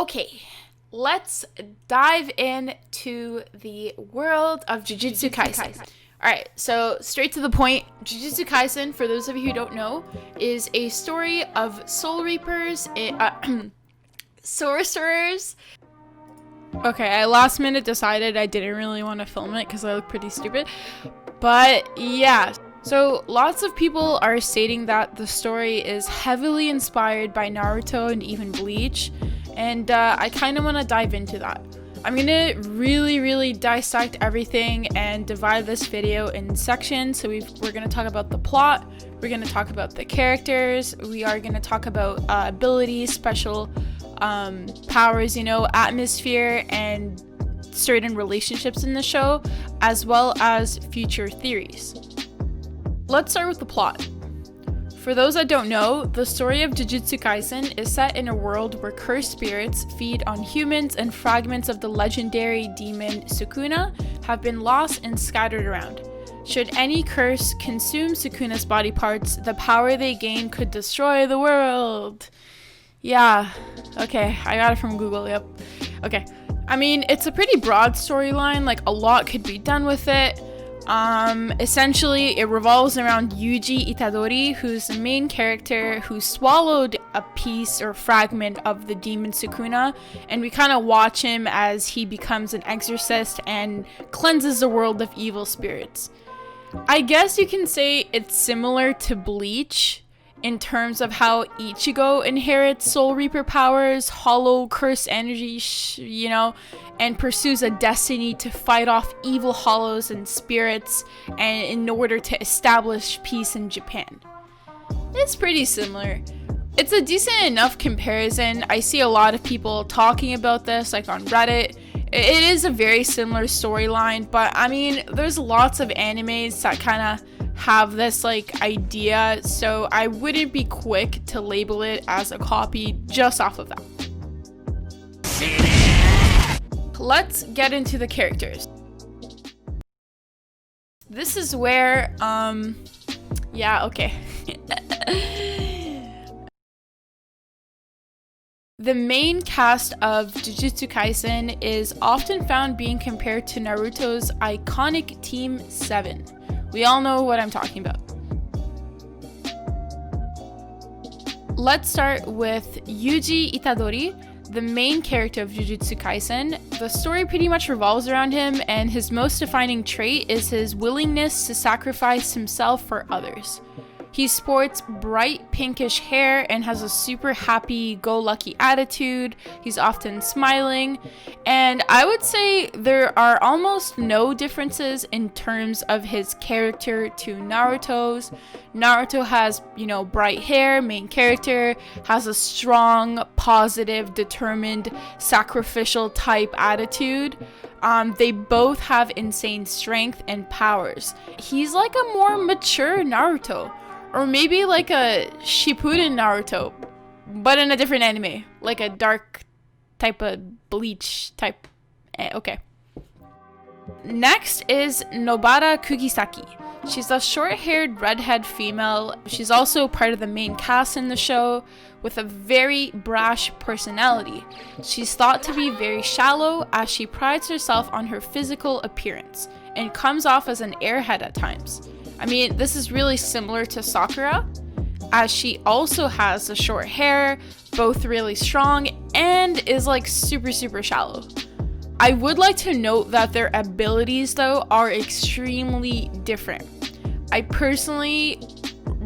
Okay, let's dive into the world of Jujutsu Kaisen. Alright, so straight to the point, Jujutsu Kaisen, for those of you who don't know, is a story of soul reapers, sorcerers. Okay, I last minute decided I didn't really want to film it because I look pretty stupid. But yeah, so lots of people are stating that the story is heavily inspired by Naruto and even Bleach. And I kind of want to dive into that. I'm gonna really dissect everything and divide this video in sections. So we're gonna talk about the plot, we're gonna talk about the characters, we are gonna talk about abilities, special powers, you know, atmosphere, and certain relationships in the show, as well as future theories. Let's start with the plot. For those that don't know, the story of Jujutsu Kaisen is set in a world where cursed spirits feed on humans, and fragments of the legendary demon Sukuna have been lost and scattered around. Should any curse consume Sukuna's body parts, the power they gain could destroy the world. Yeah, okay, I got it from Google, yep. Okay, I mean, it's a pretty broad storyline, like a lot could be done with it. Essentially, it revolves around Yuji Itadori, who's the main character who swallowed a piece or fragment of the demon Sukuna, and we kind of watch him as he becomes an exorcist and cleanses the world of evil spirits. I guess you can say it's similar to Bleach in terms of how Ichigo inherits Soul Reaper powers, hollow cursed energy, you know, and pursues a destiny to fight off evil hollows and spirits, and in order to establish peace in Japan. It's pretty similar. It's a decent enough comparison. I see a lot of people talking about this, like on Reddit. It is a very similar storyline, but I mean, there's lots of animes that kind of have this like idea, so I wouldn't be quick to label it as a copy just off of that. Let's get into the characters. This is where yeah, okay. The main cast of Jujutsu Kaisen is often found being compared to Naruto's iconic Team 7. We all know what I'm talking about. Let's start with Yuji Itadori, the main character of Jujutsu Kaisen. The story pretty much revolves around him, and his most defining trait is his willingness to sacrifice himself for others. He sports bright pinkish hair and has a super happy-go-lucky attitude. He's often smiling, and I would say there are almost no differences in terms of his character to Naruto's. Naruto has, you know, bright hair, main character, has a strong, positive, determined, sacrificial type attitude. They both have insane strength and powers. He's like a more mature Naruto. Or maybe like a Shippuden Naruto, but in a different anime, like a dark type of Bleach type. Okay. Next is Nobara Kugisaki. She's a short-haired redhead female. She's also part of the main cast in the show with a very brash personality. She's thought to be very shallow as she prides herself on her physical appearance and comes off as an airhead at times. I mean, this is really similar to Sakura, as she also has the short hair, both really strong, and is like super shallow. I would like to note that their abilities though are extremely different. I personally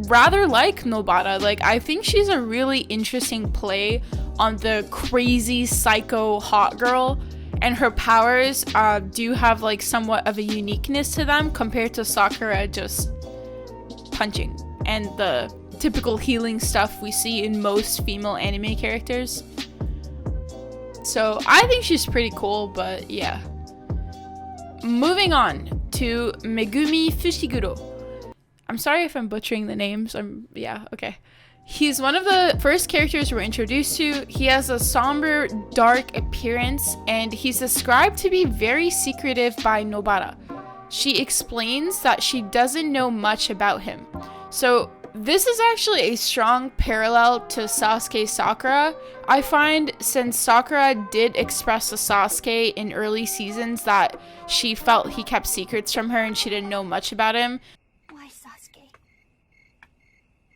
rather like Nobara. Like, I think she's a really interesting play on the crazy psycho hot girl, and her powers do have like somewhat of a uniqueness to them compared to Sakura just punching and the typical healing stuff we see in most female anime characters. So I think she's pretty cool, but yeah. Moving on to Megumi Fushiguro. I'm sorry if I'm butchering the names. Yeah, okay. He's one of the first characters we're introduced to. He has a somber, dark appearance, and he's described to be very secretive by Nobara. She explains that she doesn't know much about him. So This is actually a strong parallel to Sasuke Sakura, I find, since Sakura did express to Sasuke in early seasons that she felt he kept secrets from her and she didn't know much about him. Why, Sasuke?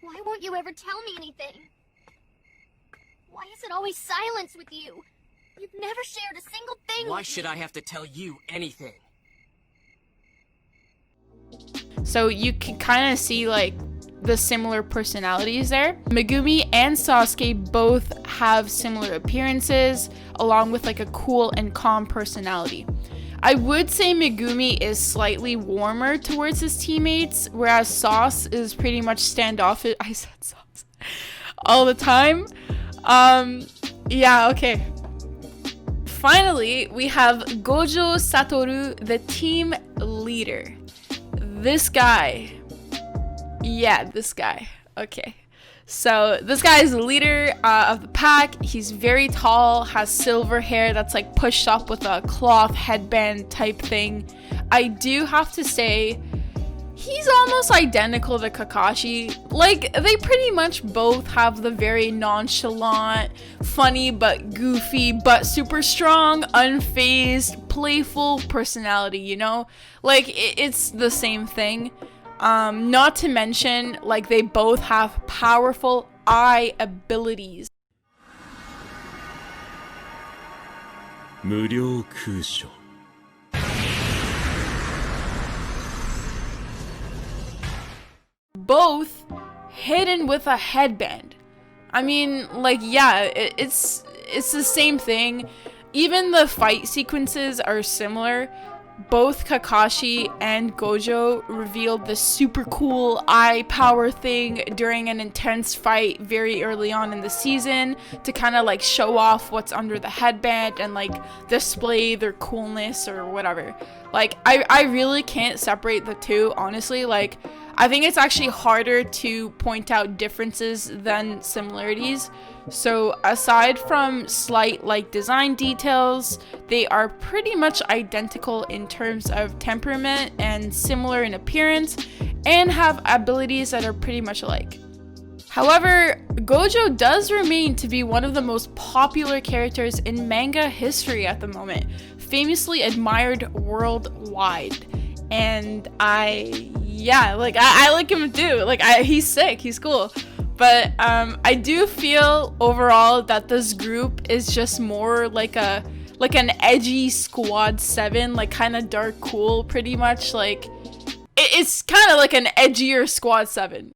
Why won't you ever tell me anything? Why is it always silence with you? You've never shared a single thing. Why should I have to tell you anything? So you can kind of see like the similar personalities there. Megumi and Sasuke both have similar appearances, along with like a cool and calm personality. I would say Megumi is slightly warmer towards his teammates, whereas Sauce is pretty much standoffish. I said Sauce all the time. Yeah, okay. Finally, we have Gojo Satoru, the team leader. This guy. Yeah, this guy. Okay. So this guy is the leader of the pack. He's very tall, has silver hair that's like pushed up with a cloth headband type thing. I do have to say, he's almost identical to Kakashi. Like, they pretty much both have the very nonchalant, funny but goofy but super strong, unfazed, playful personality, you know? Like, it's the same thing. Not to mention, like, they both have powerful eye abilities. 無料空所 Both hidden with a headband. I mean, like, yeah, it's the same thing. Even the fight sequences are similar. Both Kakashi and Gojo revealed the super cool eye power thing during an intense fight very early on in the season to kind of like show off what's under the headband and like display their coolness or whatever. Like, I really can't separate the two, honestly. Like, I think it's actually harder to point out differences than similarities. So aside from slight like design details, they are pretty much identical in terms of temperament and similar in appearance, and have abilities that are pretty much alike. However, Gojo does remain to be one of the most popular characters in manga history at the moment, famously admired worldwide. And I like him too. Like, he's sick, he's cool. But I do feel overall that this group is just more like an edgy Squad 7, like kind of dark cool, pretty much. Like, it's kind of like an edgier Squad 7.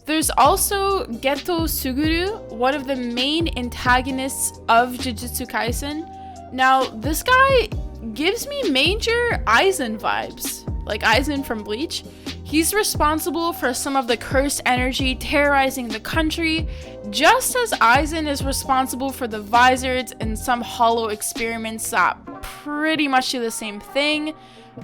There's also Ghetto Suguru, one of the main antagonists of Jujutsu Kaisen. Now, this guy gives me major Aizen vibes, like Aizen from Bleach. He's responsible for some of the cursed energy terrorizing the country, just as Aizen is responsible for the visors and some hollow experiments that pretty much do the same thing.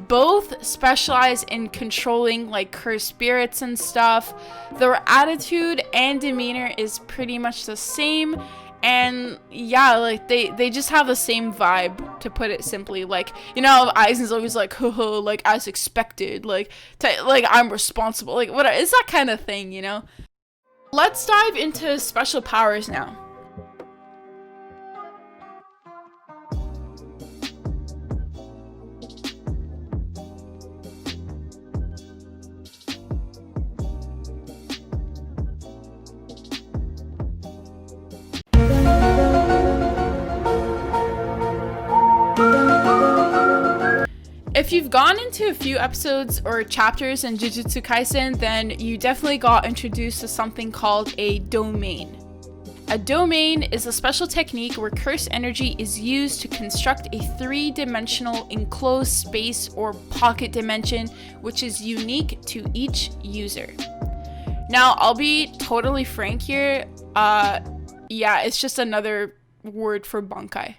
Both specialize in controlling like cursed spirits and stuff. Their attitude and demeanor is pretty much the same. And yeah, like they just have the same vibe, to put it simply. Like, you know, Aizen's always like, ho, like as expected, like I'm responsible, like what, it's that kind of thing, you know. Let's dive into special powers now. If you've gone into a few episodes or chapters in Jujutsu Kaisen, then you definitely got introduced to something called a domain. A domain is a special technique where cursed energy is used to construct a three-dimensional enclosed space or pocket dimension, which is unique to each user. Now, I'll be totally frank here. Yeah, it's just another word for Bankai.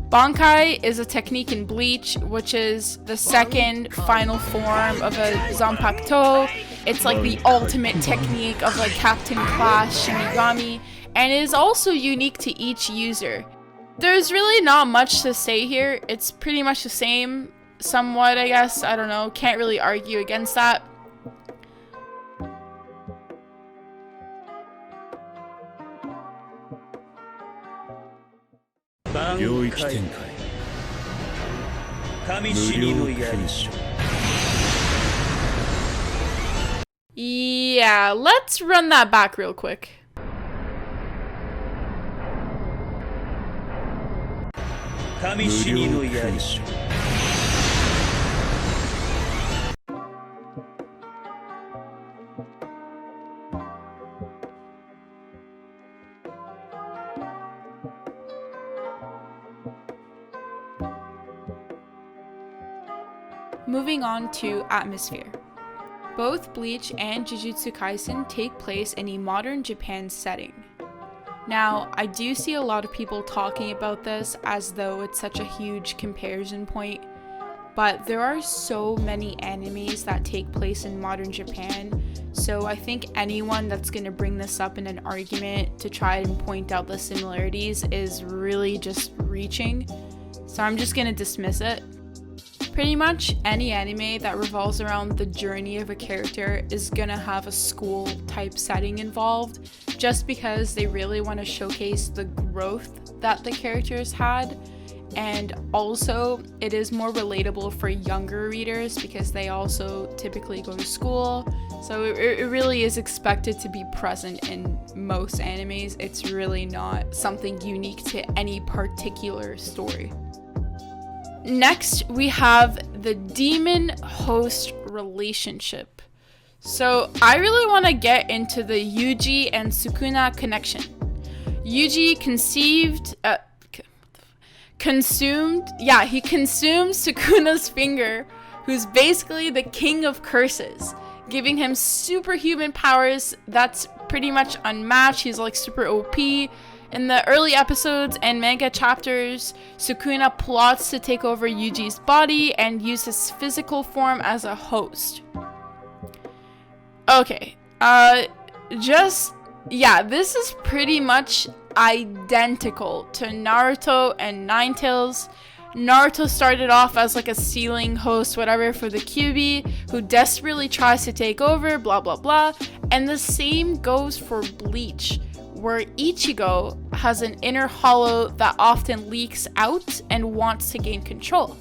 Bankai is a technique in Bleach, which is the second final form of a Zanpakuto. It's like the ultimate technique of like Captain Class Shinigami, and it is also unique to each user. There's really not much to say here. It's pretty much the same, somewhat, I guess. I don't know, can't really argue against that. 領域展開無料空所 Yeah, let's run that back real quick. Moving on to atmosphere. Both Bleach and Jujutsu Kaisen take place in a modern Japan setting. Now, I do see a lot of people talking about this as though it's such a huge comparison point, but there are so many animes that take place in modern Japan, so I think anyone that's going to bring this up in an argument to try and point out the similarities is really just reaching, so I'm just going to dismiss it. Pretty much any anime that revolves around the journey of a character is gonna have a school type setting involved, just because they really want to showcase the growth that the characters had, and also it is more relatable for younger readers because they also typically go to school, so it really is expected to be present in most animes. It's really not something unique to any particular story. Next, we have the demon-host relationship. So I really want to get into the Yuji and Sukuna connection. Yuji consumed Sukuna's finger, who's basically the king of curses, giving him superhuman powers that's pretty much unmatched. He's like super OP. In the early episodes and manga chapters, Sukuna plots to take over Yuji's body and use his physical form as a host. Okay, this is pretty much identical to Naruto and Ninetales. Naruto started off as like a ceiling host, whatever, for the Kyuubi, who desperately tries to take over, blah blah blah, and the same goes for Bleach, where Ichigo has an inner hollow that often leaks out and wants to gain control.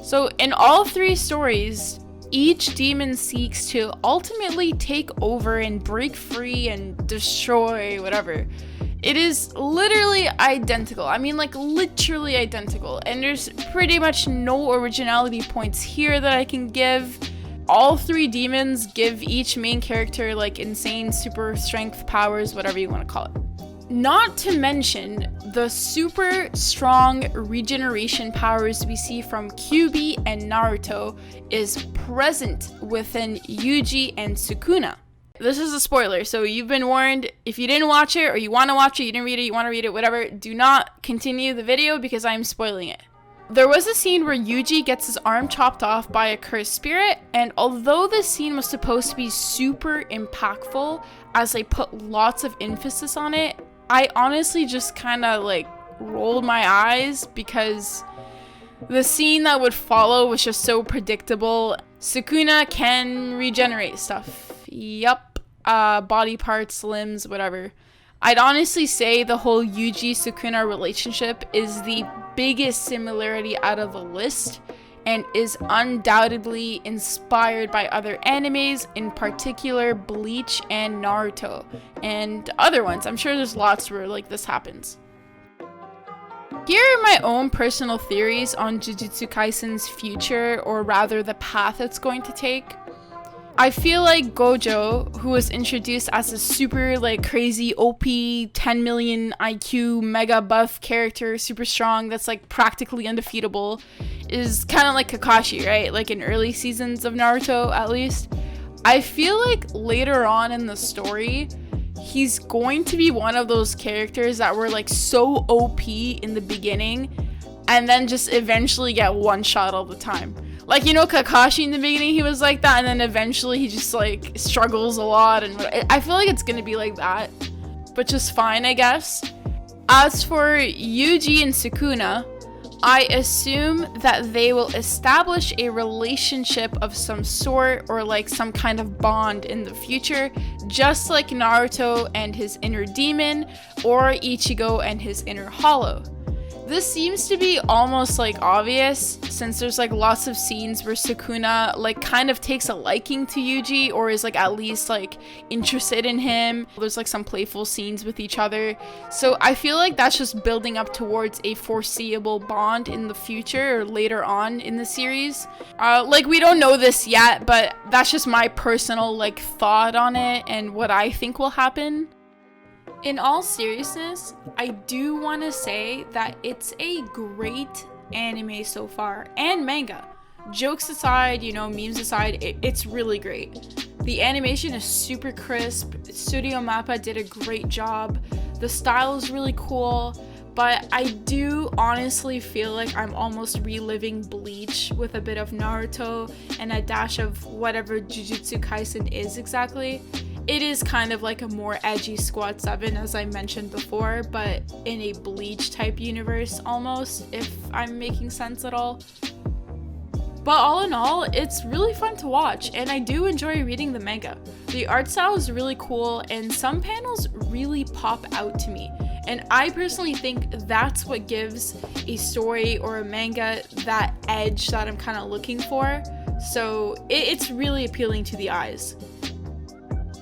So in all three stories, each demon seeks to ultimately take over and break free and destroy whatever. It is literally identical. I mean, like literally identical. And there's pretty much no originality points here that I can give. All three demons give each main character like insane super strength powers, whatever you want to call it. Not to mention the super strong regeneration powers we see from Kyuubi and Naruto is present within Yuji and Sukuna. This is a spoiler, so you've been warned. If you didn't watch it or you want to watch it, you didn't read it, you want to read it, whatever, do not continue the video because I'm spoiling it. There was a scene where Yuji gets his arm chopped off by a cursed spirit, and although this scene was supposed to be super impactful as they put lots of emphasis on it, I honestly just kind of like rolled my eyes because the scene that would follow was just so predictable. Sukuna can regenerate stuff. Yup. Body parts, limbs, whatever. I'd honestly say the whole Yuji-Sukuna relationship is the biggest similarity out of the list and is undoubtedly inspired by other animes, in particular Bleach and Naruto, and other ones. I'm sure there's lots where like this happens. Here are my own personal theories on Jujutsu Kaisen's future, or rather the path it's going to take. I feel like Gojo, who was introduced as a super like crazy OP 10 million IQ mega buff character, super strong, that's like practically undefeatable, is kind of like Kakashi, right? Like in early seasons of Naruto at least. I feel like later on in the story, he's going to be one of those characters that were like so OP in the beginning and then just eventually get one shot all the time. Like, you know, Kakashi in the beginning, he was like that, and then eventually he just, like, struggles a lot, and I feel like it's gonna be like that, but just fine, I guess. As for Yuji and Sukuna, I assume that they will establish a relationship of some sort, or, like, some kind of bond in the future, just like Naruto and his inner demon, or Ichigo and his inner hollow. This seems to be almost like obvious, since there's like lots of scenes where Sukuna like kind of takes a liking to Yuji, or is like at least like interested in him. There's like some playful scenes with each other, so I feel like that's just building up towards a foreseeable bond in the future or later on in the series. Like we don't know this yet, but that's just my personal like thought on it and what I think will happen. In all seriousness, I do want to say that it's a great anime so far, and manga. Jokes aside, you know, memes aside, it's really great. The animation is super crisp, Studio Mappa did a great job, the style is really cool, but I do honestly feel like I'm almost reliving Bleach with a bit of Naruto and a dash of whatever Jujutsu Kaisen is exactly. It is kind of like a more edgy Squad 7, as I mentioned before, but in a Bleach type universe almost, if I'm making sense at all. But all in all, it's really fun to watch, and I do enjoy reading the manga. The art style is really cool, and some panels really pop out to me. And I personally think that's what gives a story or a manga that edge that I'm kind of looking for. So it's really appealing to the eyes.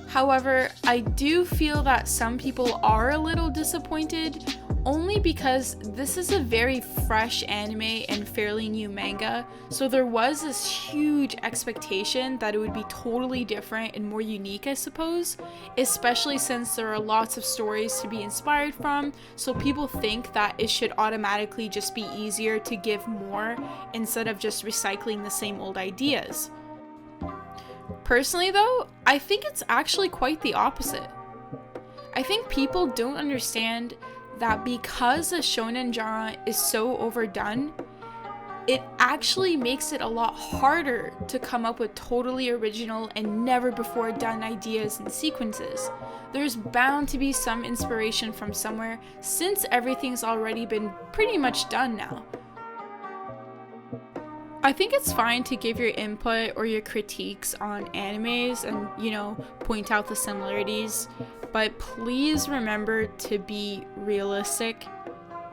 However, I do feel that some people are a little disappointed, only because this is a very fresh anime and fairly new manga, so there was this huge expectation that it would be totally different and more unique, I suppose, especially since there are lots of stories to be inspired from, so people think that it should automatically just be easier to give more instead of just recycling the same old ideas. Personally though, I think it's actually quite the opposite. I think people don't understand that because the shonen genre is so overdone, it actually makes it a lot harder to come up with totally original and never before done ideas and sequences. There's bound to be some inspiration from somewhere, since everything's already been pretty much done now. I think it's fine to give your input or your critiques on animes and, you know, point out the similarities, but please remember to be realistic.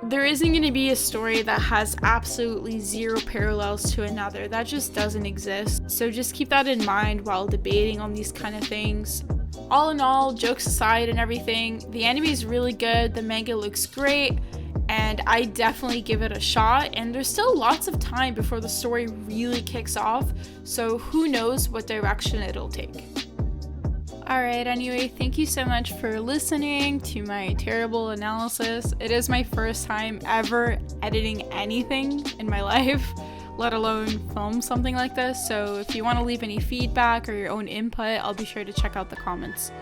There isn't going to be a story that has absolutely zero parallels to another. That just doesn't exist. So just keep that in mind while debating on these kind of things. All in all, jokes aside and everything, the anime is really good, the manga looks great, and I definitely give it a shot, and there's still lots of time before the story really kicks off, so who knows what direction it'll take. Alright, anyway, thank you so much for listening to my terrible analysis. It is my first time ever editing anything in my life, let alone film something like this, so if you want to leave any feedback or your own input, I'll be sure to check out the comments.